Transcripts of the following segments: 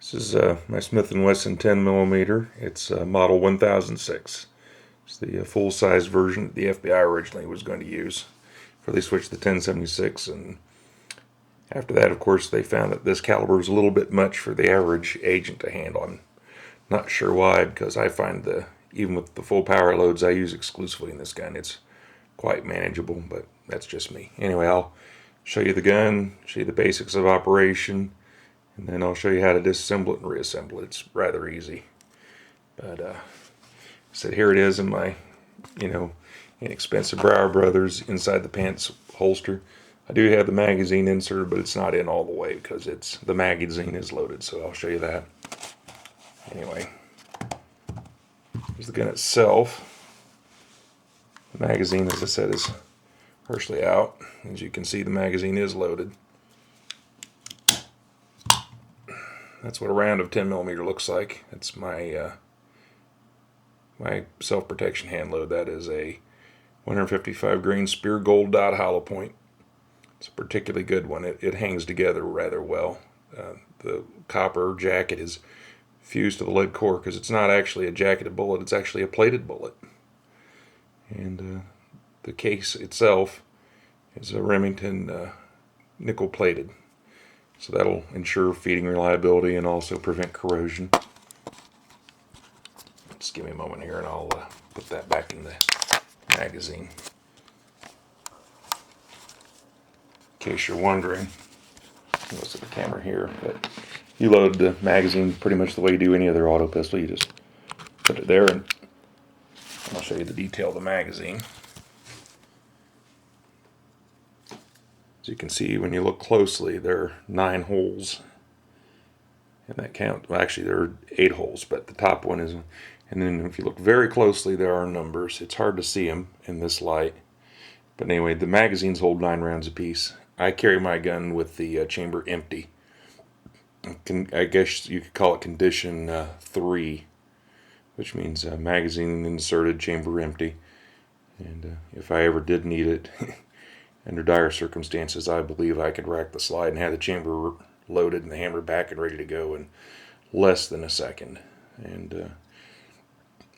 This is my Smith & Wesson 10mm. It's model 1006. It's the full-size version that the FBI originally was going to use before they switched to the 1076. And after that, of course, they found that this caliber was a little bit much for the average agent to handle. I'm not sure why, because I find even with the full power loads I use exclusively in this gun, it's quite manageable, but that's just me. Anyway, I'll show you the gun, show you the basics of operation, and then I'll show you how to disassemble it and reassemble it. It's rather easy. But so here it is in my, inexpensive Brower Brothers inside the pants holster. I do have the magazine inserted, but it's not in all the way because the magazine is loaded, so I'll show you that. Anyway, here's the gun itself. The magazine, as I said, is partially out. As you can see, the magazine is loaded. That's what a round of 10mm looks like. That's my my self-protection hand load. That is a 155 grain Spear Gold dot hollow point. It's a particularly good one. It hangs together rather well. The copper jacket is fused to the lead core because it's not actually a jacketed bullet. It's actually a plated bullet. And the case itself is a Remington nickel plated. So that'll ensure feeding reliability and also prevent corrosion. Just give me a moment here and I'll put that back in the magazine. In case you're wondering, most of the camera here, but you load the magazine pretty much the way you do any other auto pistol. You just put it there and I'll show you the detail of the magazine. As you can see, when you look closely, there are 9 holes in that count. Well, actually, there are 8 holes, but the top one is. And then if you look very closely, there are numbers. It's hard to see them in this light. But anyway, the magazines hold 9 rounds apiece. I carry my gun with the chamber empty. I guess you could call it condition 3, which means magazine inserted, chamber empty. And if I ever did need it, under dire circumstances, I believe I could rack the slide and have the chamber loaded and the hammer back and ready to go in less than a second. And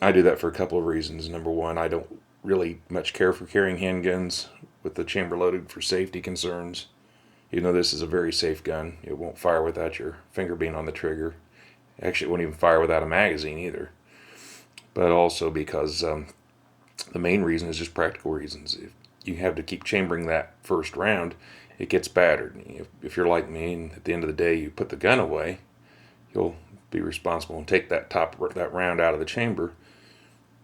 I do that for a couple of reasons. Number one, I don't really much care for carrying handguns with the chamber loaded for safety concerns. Even though this is a very safe gun, it won't fire without your finger being on the trigger. Actually, it won't even fire without a magazine either. But also because the main reason is just practical reasons. If you have to keep chambering that first round, it gets battered. If you're like me and at the end of the day you put the gun away, you'll be responsible and take that round out of the chamber.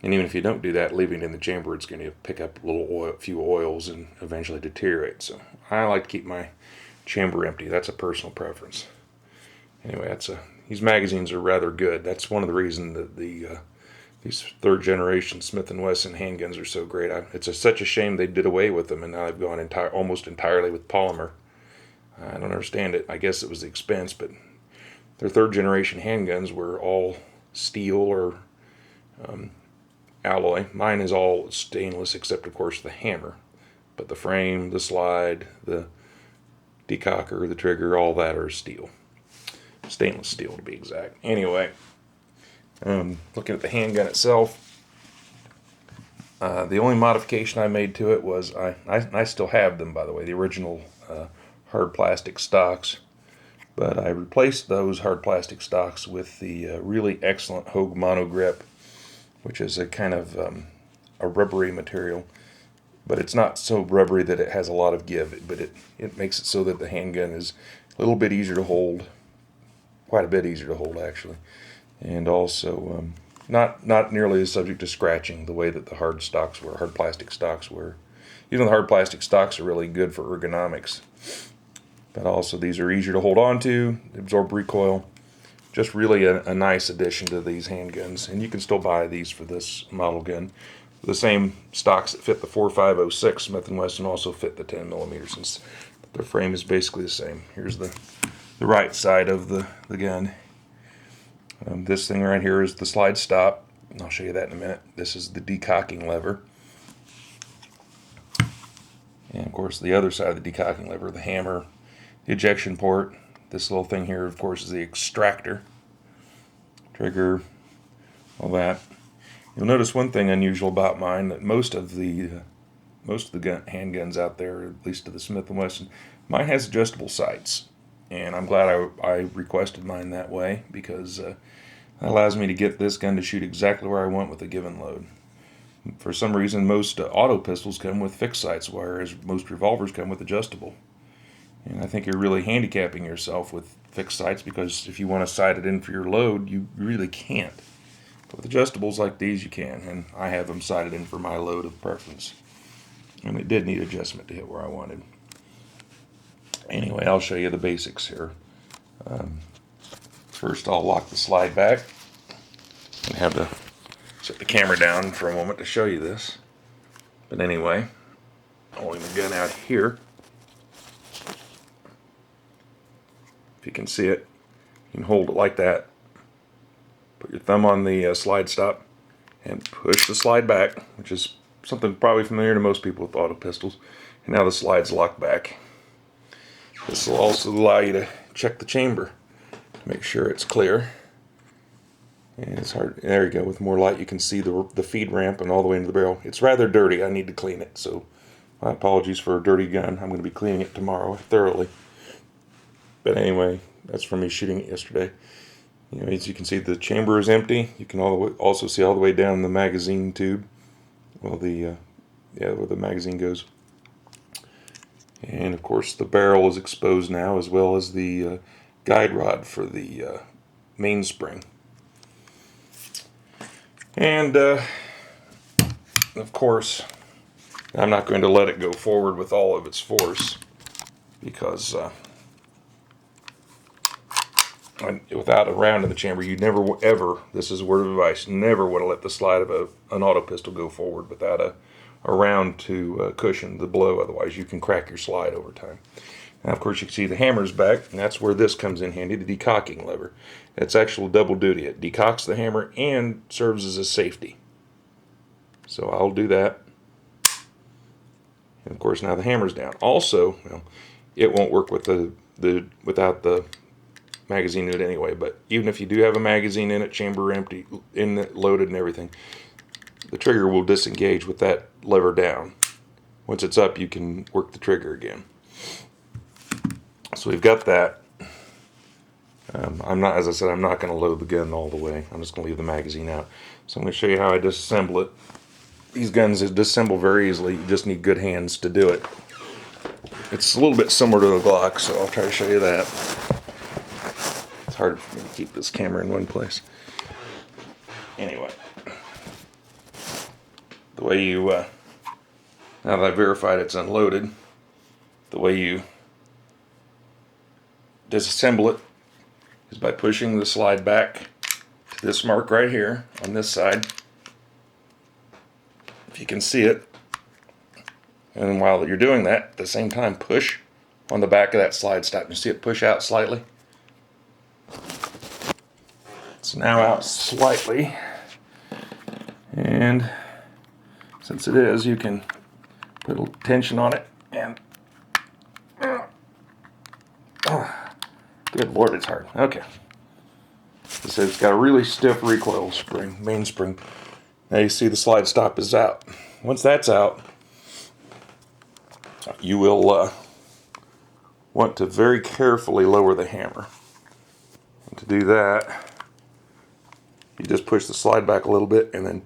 And even if you don't do that, leaving it in the chamber, it's going to pick up a few oils and eventually deteriorate. So I like to keep my chamber empty. That's a personal preference. Anyway, these magazines are rather good. That's one of the reasons that these third generation Smith & Wesson handguns are so great. It's such a shame they did away with them, and now they've gone almost entirely with polymer. I don't understand it. I guess it was the expense, but their third generation handguns were all steel or alloy. Mine is all stainless except, of course, the hammer. But the frame, the slide, the decocker, the trigger, all that are steel. Stainless steel to be exact. Anyway, looking at the handgun itself, the only modification I made to it was, I still have them, by the way, the original hard plastic stocks. But I replaced those hard plastic stocks with the really excellent Hogue Monogrip, which is a kind of a rubbery material. But it's not so rubbery that it has a lot of give, but it makes it so that the handgun is a little bit easier to hold, quite a bit easier to hold actually, and also not nearly as subject to scratching the way that the hard plastic stocks were. The hard plastic stocks are really good for ergonomics, but also these are easier to hold on to, absorb recoil. Just really a nice addition to these handguns, and you can still buy these for this model gun. The same stocks that fit the 4506 Smith & Wesson also fit the 10mm, since their frame is basically the same. Here's the right side of the gun. This thing right here is the slide stop. I'll show you that in a minute. This is the decocking lever. And of course the other side of the decocking lever, the hammer, the ejection port. This little thing here, of course, is the extractor. trigger, all that. You'll notice one thing unusual about mine, that most of the handguns out there, at least to the Smith & Wesson, mine has adjustable sights. And I'm glad I requested mine that way, because that allows me to get this gun to shoot exactly where I want with a given load. For some reason, most auto pistols come with fixed sights, whereas most revolvers come with adjustable. And I think you're really handicapping yourself with fixed sights, because if you want to sight it in for your load, you really can't. But with adjustables like these, you can, and I have them sighted in for my load of preference. And it did need adjustment to hit where I wanted. Anyway, I'll show you the basics here. First, I'll lock the slide back and have to set the camera down for a moment to show you this. But anyway, holding the gun out here, if you can see it, you can hold it like that. Put your thumb on the slide stop and push the slide back, which is something probably familiar to most people with auto pistols. And now the slide's locked back. This will also allow you to check the chamber to make sure it's clear. And it's hard. There you go. With more light, you can see the feed ramp and all the way into the barrel. It's rather dirty. I need to clean it. So my apologies for a dirty gun. I'm going to be cleaning it tomorrow thoroughly. But anyway, that's from me shooting it yesterday. You know, as you can see, the chamber is empty. You can also see all the way down the magazine tube. Well, where the magazine goes. And of course, the barrel is exposed now, as well as the guide rod for the mainspring. And of course, I'm not going to let it go forward with all of its force, because without a round in the chamber, you never ever, this is a word of advice, never want to let the slide of an auto pistol go forward without a round to cushion the blow. Otherwise, you can crack your slide over time. Now, of course, you can see the hammer's back, and that's where this comes in handy, the decocking lever. It's actual double duty. It decocks the hammer and serves as a safety. So I'll do that. And of course, now the hammer's down. Also, well, it won't work with without the magazine in it anyway, but even if you do have a magazine in it, chamber empty, in it, loaded and everything, the trigger will disengage with that lever down. Once it's up, you can work the trigger again. So we've got that. As I said, I'm not going to load the gun all the way. I'm just going to leave the magazine out. So I'm going to show you how I disassemble it. These guns disassemble very easily. You just need good hands to do it. It's a little bit similar to the Glock, so I'll try to show you that. It's hard for me to keep this camera in one place. Anyway, the way you, now that I've verified it's unloaded, the way you disassemble it is by pushing the slide back to this mark right here on this side, if you can see it. And while you're doing that, at the same time, push on the back of that slide stop. You see it push out slightly? It's now out slightly. And since it is, you can put a little tension on it and good Lord, it's hard. Okay. So it's got a really stiff recoil spring, mainspring. Now you see the slide stop is out. Once that's out, you will want to very carefully lower the hammer. And to do that, you just push the slide back a little bit and then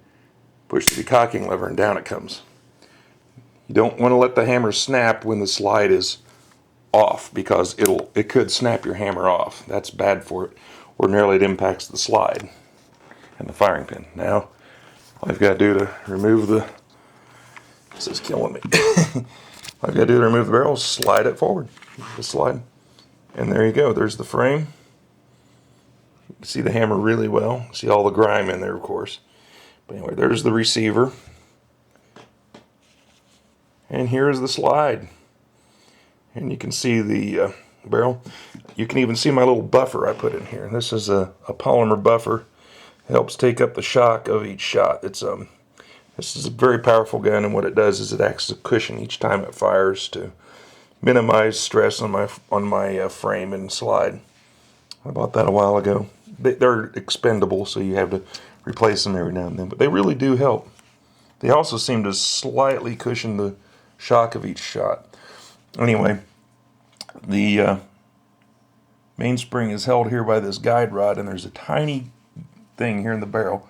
push the decocking lever and down it comes. You don't want to let the hammer snap when the slide is off, because it could snap your hammer off. That's bad for it. Ordinarily it impacts the slide and the firing pin. Now all I've got to do to remove this is killing me. All I've got to do to remove the barrel is slide it forward. Just slide. And there you go. There's the frame. You can see the hammer really well. See all the grime in there, of course. But anyway, there's the receiver. And here's the slide. And you can see the barrel. You can even see my little buffer I put in here. And this is a polymer buffer. It helps take up the shock of each shot. This is a very powerful gun, and what it does is it acts as a cushion each time it fires to minimize stress on my frame and slide. I bought that a while ago. they're expendable, so you have to replace them every now and then. But they really do help. They also seem to slightly cushion the shock of each shot. Anyway, the mainspring is held here by this guide rod, and there's a tiny thing here in the barrel.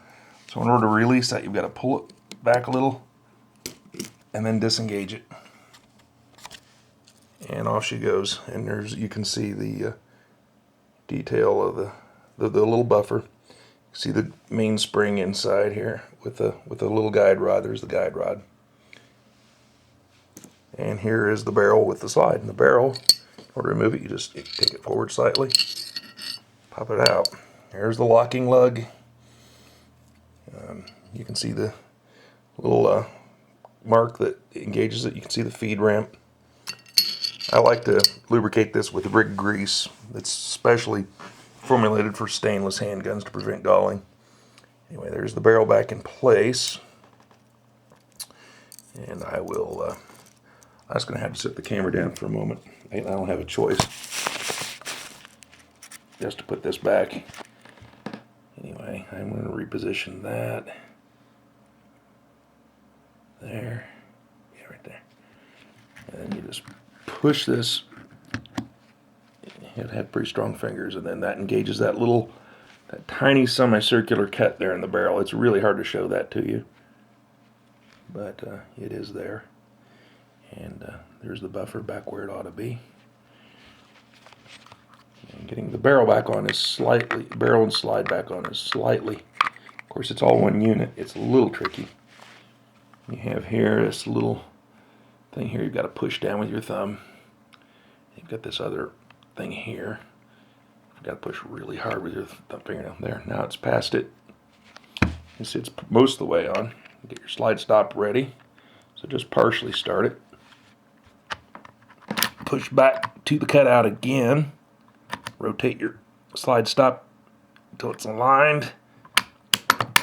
So in order to release that, you've got to pull it back a little and then disengage it. And off she goes. And you can see the detail of the little buffer. You see the mainspring inside here with a little guide rod. There's the guide rod. And here is the barrel with the slide. And the barrel, in order to remove it, you just take it forward slightly, pop it out. There's the locking lug. You can see the little mark that engages it. You can see the feed ramp. I like to lubricate this with rig grease. It's specially formulated for stainless handguns to prevent galling. Anyway, there's the barrel back in place. And I'm just going to have to set the camera down for a moment. I don't have a choice. Just to put this back. Anyway, I'm going to reposition that. There. Yeah, right there. And then you just push this. It had pretty strong fingers, and then that engages that tiny semicircular cut there in the barrel. It's really hard to show that to you, but it is there. And there's the buffer back where it ought to be. And getting the barrel back on is slightly, barrel and slide back on is slightly. Of course, it's all one unit. It's a little tricky. You have here this little thing here you've got to push down with your thumb. You've got this other thing here. You've got to push really hard with your thumb fingernail. There, now it's past it. It's most of the way on. Get your slide stop ready. So just partially start it. Push back to the cutout again. Rotate your slide stop until it's aligned.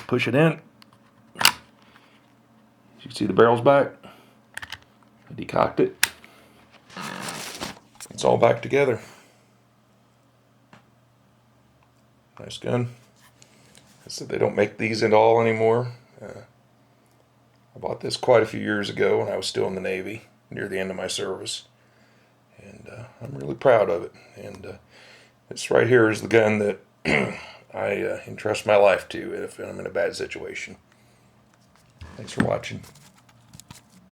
Push it in. You see the barrel's back. I decocked it. It's all back together. Nice gun. I said they don't make these at all anymore. I bought this quite a few years ago when I was still in the Navy, near the end of my service. And I'm really proud of it. And this right here is the gun that I entrust my life to if I'm in a bad situation. Thanks for watching.